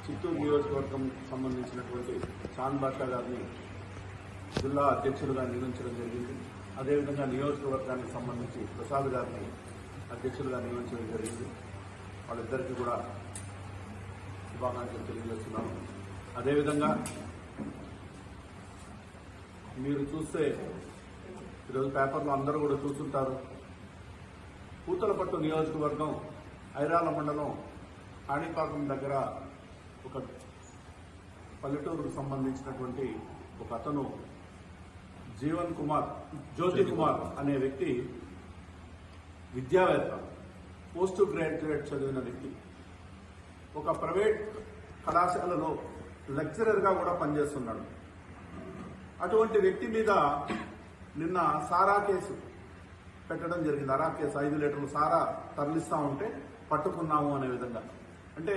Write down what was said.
చిత్తూరు నియోజకవర్గం సంబంధించినటువంటి షాన్ బాషా గారిని జిల్లా అధ్యక్షులుగా నియమించడం జరిగింది. అదేవిధంగా నియోజకవర్గానికి సంబంధించి ప్రసాద్ గారిని అధ్యక్షులుగా నియమించడం జరిగింది. వాళ్ళిద్దరికీ కూడా శుభాకాంక్షలు తెలియజేస్తున్నాను. అదేవిధంగా మీరు చూస్తే ఈరోజు పేపర్లో అందరూ కూడా చూస్తుంటారు, పూతలపట్టు నియోజకవర్గం ఐరాల మండలం కాణిపాకం దగ్గర ఒక పల్లెటూరుకు సంబంధించినటువంటి ఒక అతను జ్యోతి కుమార్ అనే వ్యక్తి విద్యావేత్త, పోస్ట్ గ్రాడ్యుయేట్ చదివిన వ్యక్తి, ఒక ప్రైవేట్ కళాశాలలో లెక్చరర్గా కూడా పనిచేస్తున్నాడు. అటువంటి వ్యక్తి మీద నిన్న సారా కేసు పెట్టడం జరిగింది. అరా కేసు 5 లీటర్లు సారా తరలిస్తా ఉంటే పట్టుకున్నాము అనే విధంగా. అంటే